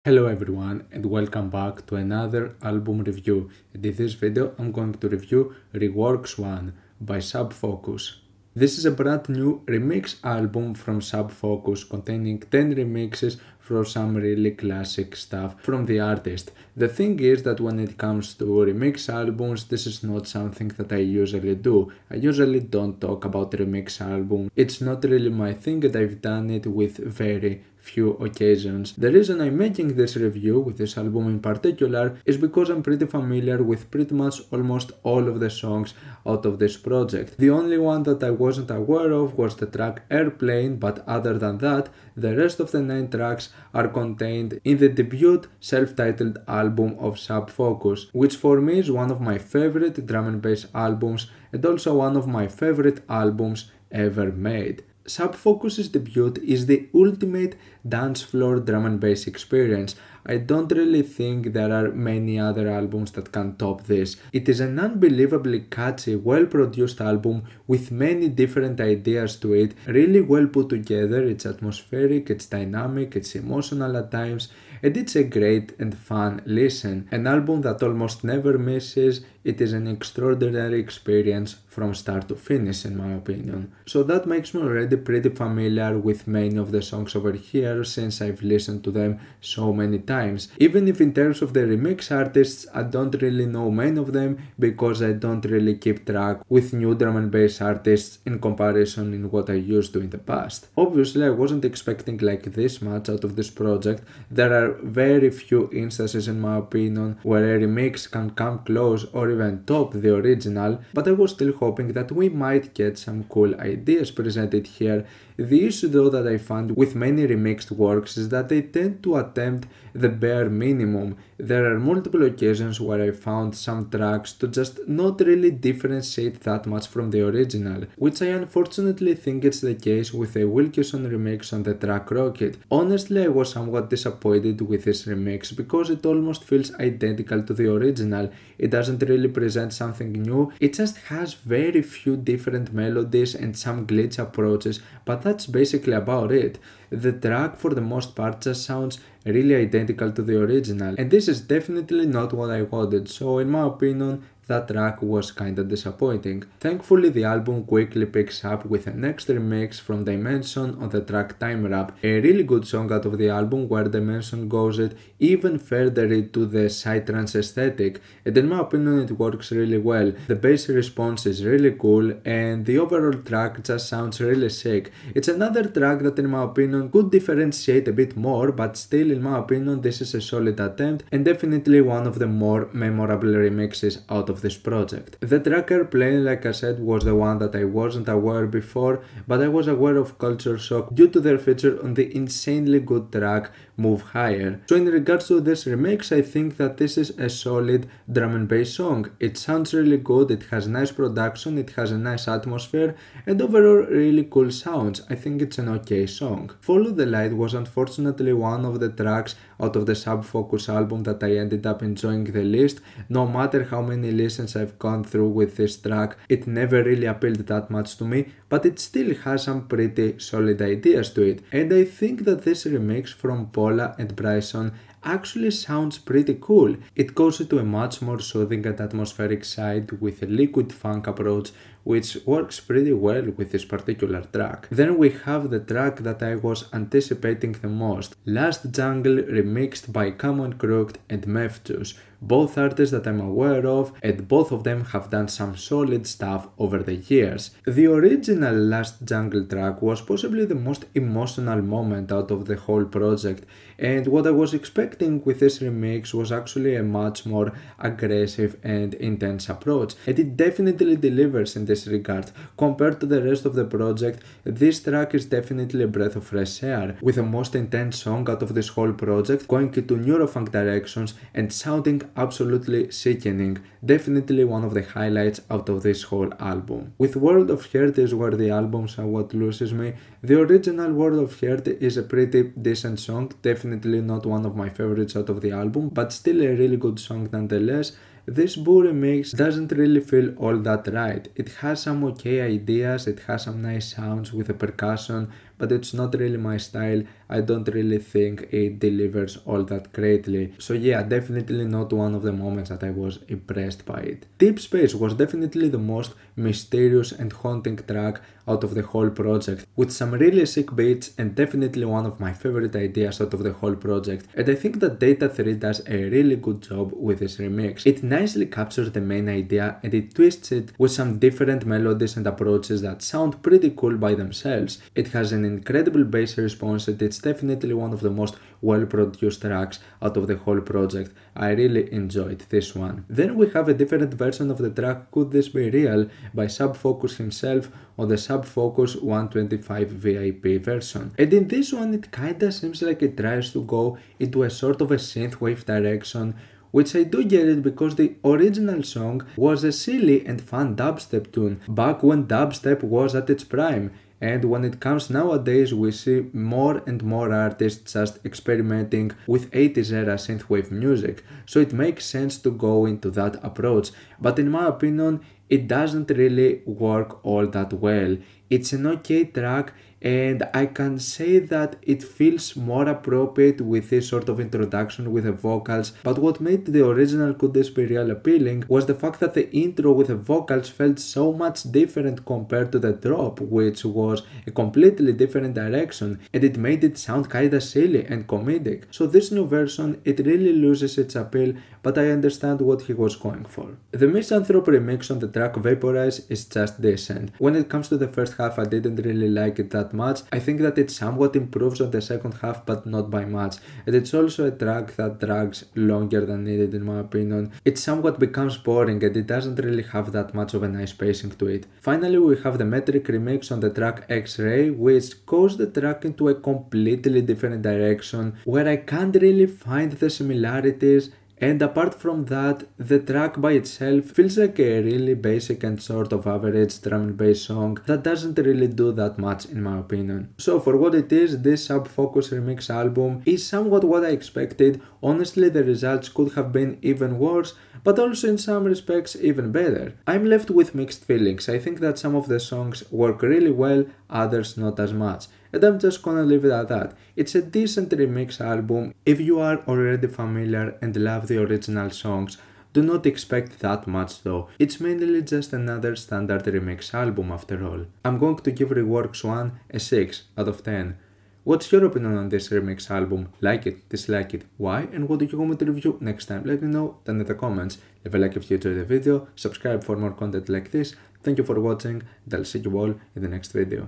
Hello everyone and welcome back to another album review, and in this video I'm going to review Reworks 1 by Fucus. This is a brand new remix album from Fucus containing 10 remixes for some really classic stuff from the artist. The thing is that when it comes to remix albums, this is not something that I usually do. I usually don't talk about remix albums. It's not really my thing and I've done it with very few occasions. The reason I'm making this review with this album in particular is because I'm pretty familiar with pretty much almost all of the songs out of this project. The only one that I wasn't aware of was the track Airplane, but other than that, the rest of the 9 tracks are contained in the debut self-titled album of Fucus, which for me is one of my favorite drum and bass albums and also one of my favorite albums ever made. Fucus's debut is the ultimate dance floor drum and bass experience. I don't really think there are many other albums that can top this. It is an unbelievably catchy, well-produced album with many different ideas to it, really well put together. It's atmospheric, it's dynamic, it's emotional at times, and it's a great and fun listen. An album that almost never misses. It is an extraordinary experience from start to finish in my opinion. So that makes me already pretty familiar with many of the songs over here since I've listened to them so many times. Even if in terms of the remix artists I don't really know many of them because I don't really keep track with new drum and bass artists in comparison in what I used to in the past. Obviously I wasn't expecting like this much out of this project. There are very few instances in my opinion where a remix can come close or even top the original, but I was still hoping that we might get some cool ideas presented here. The issue though that I found with many remixed works is that they tend to attempt the bare minimum. There are multiple occasions where I found some tracks to just not really differentiate that much from the original, which I unfortunately think it's the case with a Wilkinson remix on the track Krooked. Honestly, I was somewhat disappointed with this remix because it almost feels identical to the original. It doesn't really present something new, it just has very few different melodies and some glitch approaches, but that's basically about it. The track for the most part just sounds really identical to the original, and this is definitely not what I wanted, so in my opinion that track was kinda disappointing. Thankfully the album quickly picks up with an extra remix from Dimension on the track Timewarp, a really good song out of the album where Dimension goes it even further into the psytrance aesthetic, and in my opinion it works really well. The bass response is really cool and the overall track just sounds really sick. It's another track that in my opinion could differentiate a bit more, but still in my opinion this is a solid attempt and definitely one of the more memorable remixes out of this project. The track Airplane, like I said, was the one that I wasn't aware before, but I was aware of Culture Shock due to their feature on the insanely good track Move Higher. So in regards to this remix, I think that this is a solid drum and bass song. It sounds really good, it has nice production, it has a nice atmosphere, and overall really cool sounds. I think it's an okay song. Follow the Light was unfortunately one of the tracks out of the Fucus album that I ended up enjoying the least. No matter how many listens I've gone through with this track, it never really appealed that much to me, but it still has some pretty solid ideas to it. And I think that this remix from Paula and Bryson actually sounds pretty cool. It goes into a much more soothing and atmospheric side with a liquid funk approach, which works pretty well with this particular track. Then we have the track that I was anticipating the most, Last Jungle remixed by Camo and Krooked and Mefjus, both artists that I'm aware of, and both of them have done some solid stuff over the years. The original Last Jungle track was possibly the most emotional moment out of the whole project, and what I was expecting with this remix was actually a much more aggressive and intense approach, and it definitely delivers in this regard. Compared to the rest of the project, this track is definitely a breath of fresh air, with the most intense song out of this whole project, going into neurofunk directions and sounding absolutely sickening. Definitely one of the highlights out of this whole album. With World of Hurt is where the album somewhat loses me. The original World of Hurt is a pretty decent song, definitely not one of my favorites out of the album, but still a really good song nonetheless. this Boo remix doesn't really feel all that right. It has some okay ideas, it has some nice sounds with the percussion, but it's not really my style. I don't really think it delivers all that greatly. So yeah, definitely not one of the moments that I was impressed by it. Deep Space was definitely the most mysterious and haunting track out of the whole project, with some really sick beats and definitely one of my favorite ideas out of the whole project. And I think that Data 3 does a really good job with this remix. It nicely captures the main idea and it twists it with some different melodies and approaches that sound pretty cool by themselves. It has an incredible bass response and it's definitely one of the most well produced tracks out of the whole project. I really enjoyed this one. Then we have a different version of the track Could This Be Real by Fucus himself on the Fucus 125 VIP version. And in this one it kinda seems like it tries to go into a sort of a synthwave direction, which I do get it because the original song was a silly and fun dubstep tune back when dubstep was at its prime. And when it comes nowadays, we see more and more artists just experimenting with 80s era synthwave music, so it makes sense to go into that approach. But in my opinion, it doesn't really work all that well. It's an okay track, and I can say that it feels more appropriate with this sort of introduction with the vocals, but what made the original Could This Be Real appealing was the fact that the intro with the vocals felt so much different compared to the drop, which was a completely different direction, and it made it sound kinda silly and comedic. So this new version, it really loses its appeal, but I understand what he was going for. The Misanthrop remix on the track Vapourise is just decent. When it comes to the first half, I didn't really like it that much. I think that it somewhat improves on the second half, but not by much. And it's also a track that drags longer than needed in my opinion. It somewhat becomes boring and it doesn't really have that much of a nice pacing to it. Finally, we have the Metric remix on the track X-Ray, which goes the track into a completely different direction, where I can't really find the similarities. And apart from that, the track by itself feels like a really basic and sort of average drum and bass song that doesn't really do that much in my opinion. So for what it is, this Fucus remix album is somewhat what I expected. Honestly, the results could have been even worse, but also in some respects even better. I'm left with mixed feelings. I think that some of the songs work really well, others not as much. And I'm just gonna leave it at that. It's a decent remix album. If you are already familiar and love the original songs, do not expect that much though. It's mainly just another standard remix album after all. I'm going to give Reworks 1 a 6 out of 10. What's your opinion on this remix album? Like it, dislike it, why, and what do you want me to review next time? Let me know down in the comments. Leave a like if you enjoyed the video, subscribe for more content like this. Thank you for watching, and I'll see you all in the next video.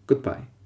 Goodbye.